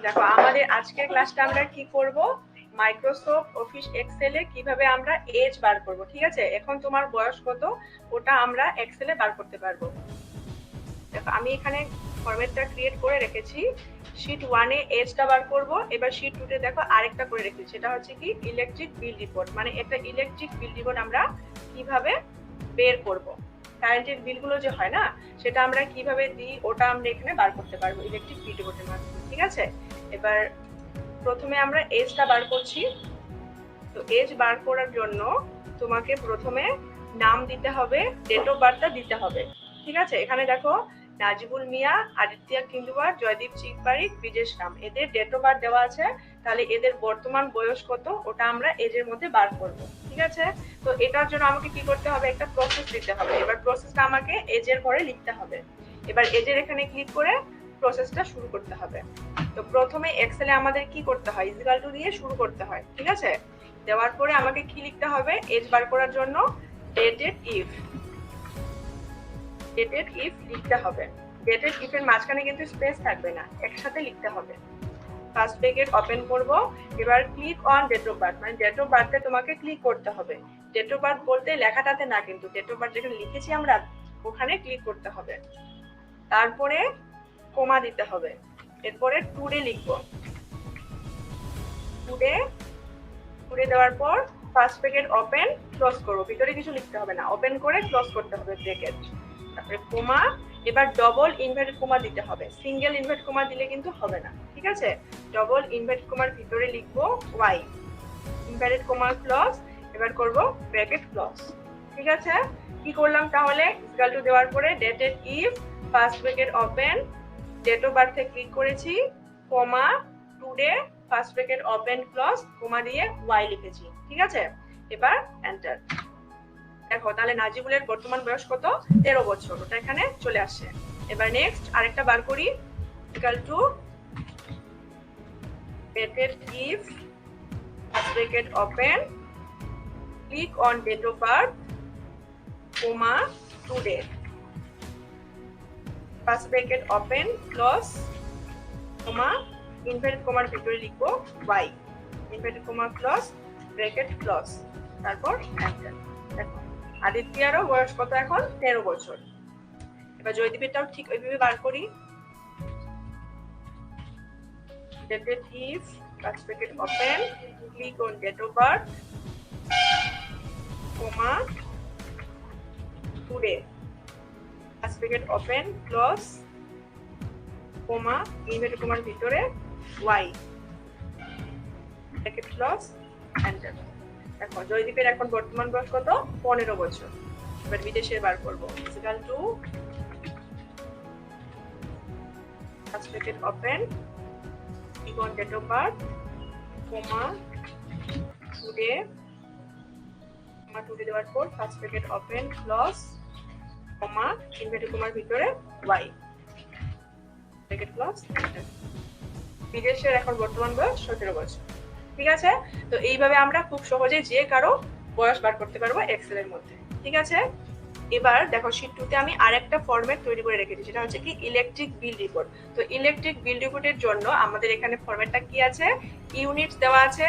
দেখো আমাদের আজকের ক্লাসটা আমরা কি করব, মাইক্রোসফট অফিস এক্সেলে কিভাবে আমরা এজ বার করব। ঠিক আছে, এখন তোমার বয়স কত ওটা আমরা এক্সেলে বার করতে পারবো। দেখো আমি এখানে ফরম্যাটটা ক্রিয়েট করে রেখেছি। শীট 1 এ এজটা বার করব, এবার শীট 2 তে দেখো আরেকটা করে রেখেছি, সেটা হচ্ছে কি ইলেকট্রিক বিল রিপোর্ট। মানে একটা ইলেকট্রিক বিল রিপোর্ট আমরা কিভাবে বের করব, কারেন্টের বিলগুলো যে হয় না সেটা আমরা কিভাবে দিই ওটা আমরা এখানে বার করতে পারবো ইলেকট্রিক বিল রিপোর্টের মাধ্যমে। ঠিক আছে, এবার প্রথমে আমরা এজটা বার করছি। তো এজ বার করার জন্য তোমাকে প্রথমে নাম দিতে হবে, ডেট অফ বার্থটা দিতে হবে। ঠিক আছে, এখানে দেখো নাজিবুল মিয়া, আদিত্য কিন্দুয়ার, জয়দীপ চিকবাড়ি, ব্রিজেশ রাম, এদের ডেট অফ বার্থ দেওয়া আছে। তাহলে এদের বর্তমান বয়স কত ওটা আমরা এজের মধ্যে বার করব। ঠিক আছে, তো এটার জন্য আমাকে কি করতে হবে, একটা প্রসেস দিতে হবে। এবার প্রসেসটা আমাকে এজের ঘরে লিখতে হবে। এবার এজের এখানে ক্লিক করে প্রসেসটা শুরু করতে হবে। তো প্রথমে এক্সেলে আমাদের কি করতে হয়, ইকুয়াল টু দিয়ে শুরু করতে হয়। ঠিক আছে, দেওয়ার পরে আমাকে কি লিখতে হবে, এজ বার করার জন্য ডেটেড ইফ, ডেটেড ইফ লিখতে হবে। ডেটেড ইফ এর মাঝখানে কিন্তু স্পেস থাকবে না, একসাথে লিখতে হবে। ফার্স্ট ব্র্যাকেট ওপেন করব। এবার click on date of birth, মানে ডেট অফ বার্থে তোমাকে ক্লিক করতে হবে। ডেট অফ বার্থ বলতে লেখাটাতে না, কিন্তু ডেট অফ বার্থ যেখানে লিখেছি আমরা ওখানে ক্লিক করতে হবে। তারপরে কমা দিতে হবে, এরপরে টুডে লিখবো। টুডে দেওয়ার পর ফার্স্ট ব্র্যাকেট ওপেন ক্লোজ করব, ভিতরে কিছু লিখতে হবে না, ওপেন করে ক্লোজ করতে হবে ব্র্যাকেট। তারপরে কমা, এবার ডবল ইনভার্টেড কমা দিতে হবে, সিঙ্গেল ইনভার্টেড কমা দিলে কিন্তু হবে না। ঠিক আছে, ডবল ইনভার্টেড কমার ভিতরে লিখবো ওয়াই, ইনভার্টেড কমা ক্লোজ, এবার করব ব্র্যাকেট ক্লোজ। ঠিক আছে, কি করলাম তাহলে, ইকুয়াল টু দেওয়ার পরে dated if, first bracket open, date of বার্থে ক্লিক করেছি, comma today, first bracket open close, comma দিয়ে ওয়াই লিখেছি। ঠিক আছে, এবার এন্টার। দেখো তাহলে নাজিবুলের বর্তমান বয়স কত, 13 বছর, ওটা এখানে চলে আসছে। এবার নেক্সট আরেকটা বার করি, equal to dated if, first bracket open, click on date of birth, comma today, first bracket open close, comma inverted কমার ভিতরে লিখবো Y, inverted comma close, bracket close, তারপর এন্টার। দেখো আদিত্যারও বয়স কত এখন, 13 বছর। এবার জয়দীপেরটাও ঠিক ওইভাবে বার করি। Dated if, first bracket open, click on date of birth, comma today, first bracket open close, comma inverted কমার ভিতরে ওয়াই, ব্র্যাকেট ক্লোজ, এন্টার। দেখো জয়দীপের এখন বর্তমান বয়স কত, 15 বছর। এবার বিদেশের বার করব, equal to first bracket open, click on date of birth, comma today, comma today দেওয়ার পর first bracket open close, comma inverted কমার ভিতরে ওয়াই, ব্র্যাকেট ক্লোজ, এন্টার। বিদেশের এখন বর্তমান বয়স 17 বছর। ঠিক আছে, তো এইভাবে আমরা খুব সহজে যে কারো বয়স বার করতে পারবো এক্সেল এর মধ্যে। ঠিক আছে, এবার দেখো শীট 2 তে আমি আরেকটা ফরম্যাট তৈরি করে রেখেছি, সেটা হচ্ছে কি ইলেকট্রিক বিল রিপোর্ট। তো ইলেকট্রিক বিল রিপোর্টের জন্য আমাদের এখানে ফরম্যাটটা কি আছে, ইউনিটস দেওয়া আছে,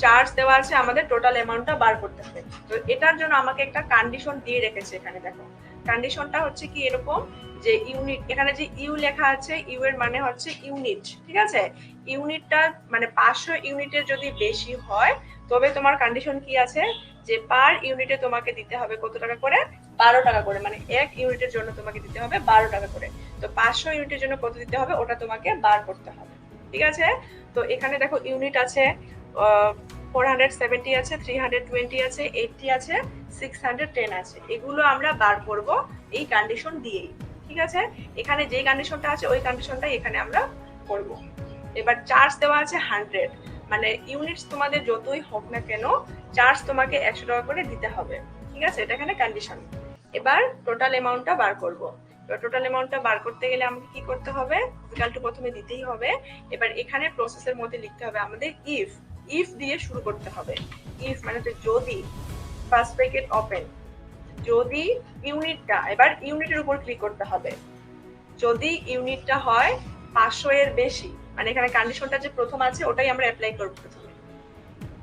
চার্জ দেওয়া আছে, আমাদের টোটাল অ্যামাউন্টটা বার করতে হবে। তো এটার জন্য আমাকে একটা কন্ডিশন দিয়ে রেখেছে এখানে। দেখো কন্ডিশনটা হচ্ছে কি এরকম, যে ইউনিট, এখানে যে ইউ লেখা আছে, ইউ এর মানে হচ্ছে ইউনিট। ঠিক আছে, ইউনিটটা মানে 500 ইউনিটের যদি বেশি হয় তবে তোমার কন্ডিশন কি আছে, যে পার ইউনিটে তোমাকে দিতে হবে কত টাকা করে, 12 টাকা করে, মানে এক ইউনিটের জন্য তোমাকে দিতে হবে 12 টাকা করে। তো 500 ইউনিটের জন্য কত দিতে হবে ওটা তোমাকে বার করতে হবে। ঠিক আছে, তো এখানে দেখো ইউনিট আছে 470 আছে, 320 আছে, 80 আছে, 610 আছে, এগুলো আমরা বার করব এই কন্ডিশন দিয়েই। ঠিক আছে, এখানে যে কন্ডিশনটা আছে ওই কন্ডিশনটাই এখানে আমরা করব। এবার চার্জ দেওয়া আছে 100, মানে ইউনিটস তোমাদের যতই হোক না কেন চার্জ তোমাকে 100 টাকা করে দিতে হবে। ঠিক আছে, এটা এখানে কন্ডিশন। এবার টোটাল অ্যামাউন্টটা বার করব। এবার টোটাল অ্যামাউন্টটা বার করতে গেলে আমাকে কি করতে হবে, ইকুয়াল টু প্রথমে দিতেই হবে। এবার এখানে প্রসেসের মধ্যে লিখতে হবে আমাদের ইফ, ইফ দিয়ে শুরু করতে হবে। ইফ মানে যদি, ফার্স্ট ব্র্যাকেট ওপেন, যদি ইউনিটটা, এবার ইউনিটের উপর ক্লিক করতে হবে, যদি ইউনিটটা হয় 500 এর বেশি, মানে এখানে কন্ডিশনটা যে প্রথম আছে ওটাই আমরা অ্যাপ্লাই করব প্রথমে।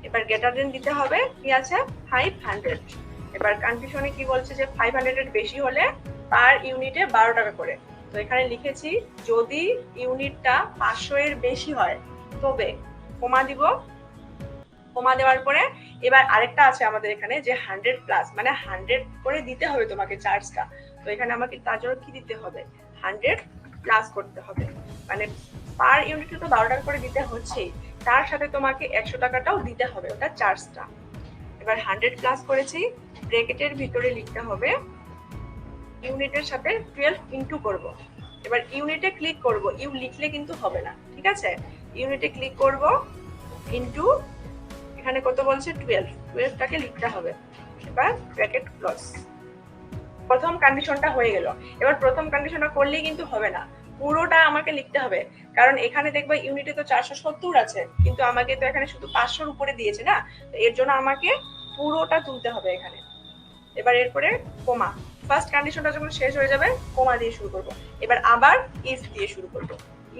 এবার গ্রেটার দেন দিতে হবে, কি আছে 500। এবার কন্ডিশনে কি বলছে যে 500 এর বেশি হলে পার ইউনিটে 12 টাকা করে। তো এখানে লিখেছি যদি ইউনিটটা 500 এর বেশি হয় তবে কমা দিব। কমা দেওয়ার পরে এবার আরেকটা আছে আমাদের এখানে যে 100 প্লাস, মানে 100 করে দিতে হবে তোমাকে চার্জটা। তো এখানে আমাকে তার জন্য কি দিতে হবে 100 প্লাস করতে হবে, মানে পার ইউনিটে তো 12 টাকা করে দিতে হচ্ছেই, তার সাথে তোমাকে 100 টাকাটাও দিতে হবে ওটা চার্জটা। এবার 100 প্লাস করেছি, ব্র্যাকেটের ভিতরে লিখতে হবে ইউনিটের সাথে 12 ইনটু করব। এবার ইউনিটে ক্লিক করব, ইউ লিখলে কিন্তু হবে না, ঠিক আছে? ইউনিটে ক্লিক করব ইনটু এখানে কত বলছে 12 টাকে লিখতে হবে। এবার ব্র্যাকেট ক্লোজ। প্রথম কন্ডিশনটা হয়ে গেল। এবার প্রথম কন্ডিশনটা করলেই কিন্তু হবে না, পুরোটা আমাকে লিখতে হবে, কারণ এখানে দেখবে ইউনিটে তো 470 আছে, কিন্তু আমাকে তো এখানে শুধু 500 এর উপরে দিয়েছে না, তো এর জন্য আমাকে পুরোটা তুলতে হবে এখানে। এবার এরপরে কমা, ফার্স্ট কন্ডিশনটা যখন শেষ হয়ে যাবে কমা দিয়ে শুরু করব। এবার আবার ইফ দিয়ে শুরু করব।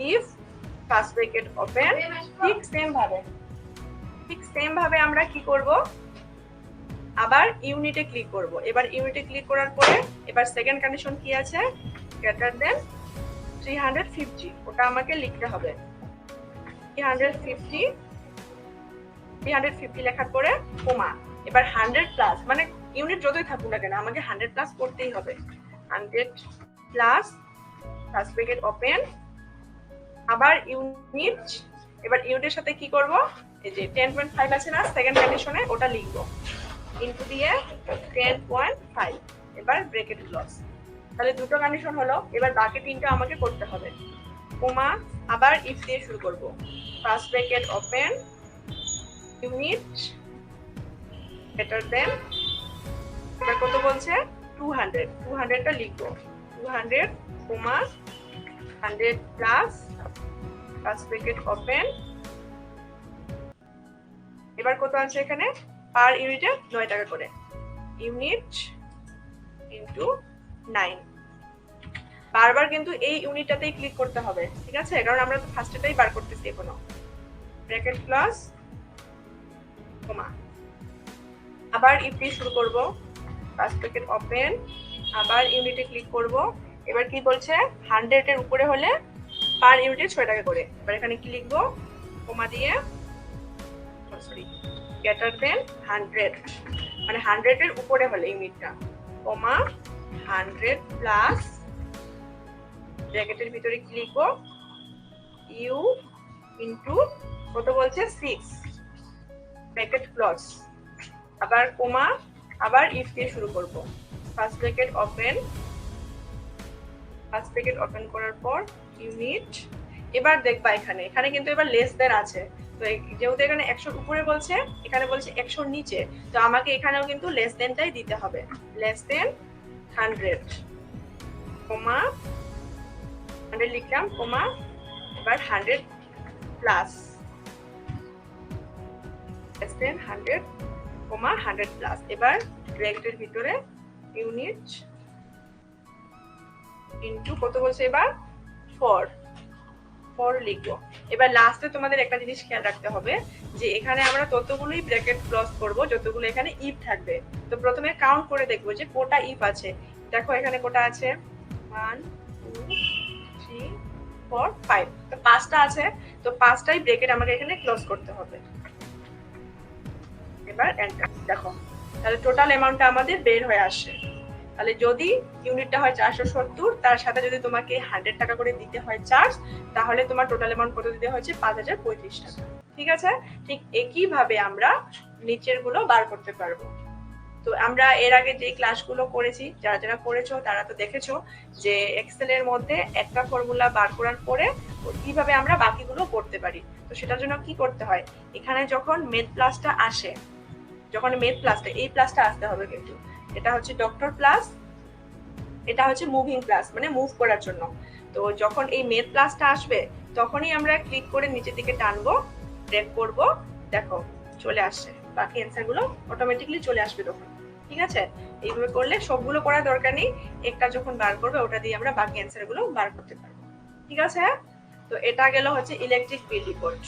ইফ ফার্স্ট ব্র্যাকেট ওপেন, ঠিক সেম ভাবে আমরা কি করব, আবার ইউনিটে ক্লিক করব। এবার ইউনিটে ক্লিক করার পরে এবার সেকেন্ড কন্ডিশন কি আছে গ্রেটার দেন 350, ওটা আমাকে লিখতে হবে। 350 লেখার পরে কমা, এবার 100 প্লাস, মানে ইউনিট যতই থাকুক না কেন আমাকে 100 প্লাস করতেই হবে। 100 প্লাস ফার্স্ট ব্র্যাকেট ওপেন, আবার ইউনিট। এবার ইউনিটের সাথে কি করব, এই যে 10.5 আছে না সেকেন্ড কন্ডিশনে, ওটা লিখব ইনটু দিয়ে 10.5। এবার ব্র্যাকেট ক্লোজ। তাহলে দুটো কন্ডিশন হলো। এবার বাকি তিনটা আমাকে করতে হবে। কমা, আবার ইফ দিয়ে শুরু করব। First bracket open, unit greater than, এবার কত বলছে 200, 200টা লিখব। 200 কমা 100 প্লাস ফার্স্ট ব্র্যাকেট ওপেন, এবার কত আছে এখানে পার ইউনিটে 9 টাকা করে, ইউনিট ইনটু 9। বারবার কিন্তু এই ইউনিটটাতেই ক্লিক করতে হবে, ঠিক আছে? কারণ আমরা তো ফার্স্টটাই বার করতেছি এখনো। ব্র্যাকেট ক্লোজ, কমা, আবার ইফ দিয়ে শুরু করব। ফার্স্ট ব্র্যাকেট ওপেন, আবার ইউনিটে ক্লিক করব। এবার কি বলছে 100 এর উপরে হলে পার ইউনিটে 6 টাকা করে। এবার এখানে কি লিখব, কমা দিয়ে সরি গ্রেটার দেন 100, মানে 100 এর উপরে হলে ইউনিটটা, কমা 100 প্লাস ব্র্যাকেটের ভিতরে কি লিখব, ইউ ইনটু কত বলছে 6, ব্র্যাকেট ক্লোজ, আবার কমা, আবার ইফ দিয়ে শুরু করব। First bracket open, first bracket open করার পর ইউনিট। এবার দেখবা এখানে কিন্তু এবার লেস দেন আছে, তো যেহেতু এখানে 100 উপরে বলছে, এখানে বলছে 100 নিচে, তো আমাকে এখানেও কিন্তু লেস দেনটাই দিতে হবে। লেস দেন 100, কমা 100 লিখলাম, কমা এবার 100 প্লাস, লেস দেন 100 কমা 100 প্লাস। এবার ব্র্যাকেটের ভিতরে ইউনিট ইনটু কত বলছে এবার 4 লিখবো। এবার লাস্টে তোমাদের একটা জিনিস খেয়াল রাখতে হবে যে এখানে আমরা ততগুলোই ব্র্যাকেট ক্লোজ করব যতগুলো এখানে ইফ থাকবে। তো প্রথমে কাউন্ট করে দেখবো যে কোটা ইফ আছে। দেখো এখানে কোটা আছে 1 2 3 4 5, তো 5টা আছে, তো 5টাই ব্র্যাকেট আমাকে এখানে ক্লোজ করতে হবে। এবার এন্টার, দেখো তাহলে টোটাল অ্যামাউন্টটা আমাদের বের হয়ে আসে। তাহলে যদি ইউনিটটা হয় 470, তার সাথে যদি তোমাকে 100 টাকা করে দিতে হয় চার্জ, তাহলে তোমার টোটাল অ্যামাউন্ট কত দিতে হচ্ছে 5035 টাকা, ঠিক আছে? ঠিক একই ভাবে আমরা নিচের গুলো বার করতে পারবো। তো আমরা এর আগে যে ক্লাসগুলো করেছি, যারা যারা করেছো তারা তো দেখেছো যে এক্সেল এর মধ্যে একটা ফর্মুলা বার করার পরে কিভাবে আমরা বাকিগুলো করতে পারি। তো সেটার জন্য কি করতে হয়, এখানে যখন মেথ প্লাসটা আসে, যখন মেথ প্লাসটা এই প্লাসটা আসতে হবে, কিন্তু এটা হচ্ছে ডক্টর প্লাস, এটা হচ্ছে মুভিং প্লাস, মানে মুভ করার জন্য। তো যখন এই মেথ প্লাসটা আসবে তখনই আমরা ক্লিক করে নিচের দিকে টানবো, ড্র্যাগ করব, দেখো চলে আসছে, বাকি অ্যান্সার গুলো অটোমেটিক্যালি চলে আসবে তখন, ঠিক আছে? এইভাবে করলে সবগুলো করার দরকার নেই, একটা যখন বার করবে ওটা দিয়ে আমরা বাকি অ্যান্সার গুলো বার করতে পারবো, ঠিক আছে? তো এটা গেল হচ্ছে ইলেকট্রিক বিল রিপোর্ট।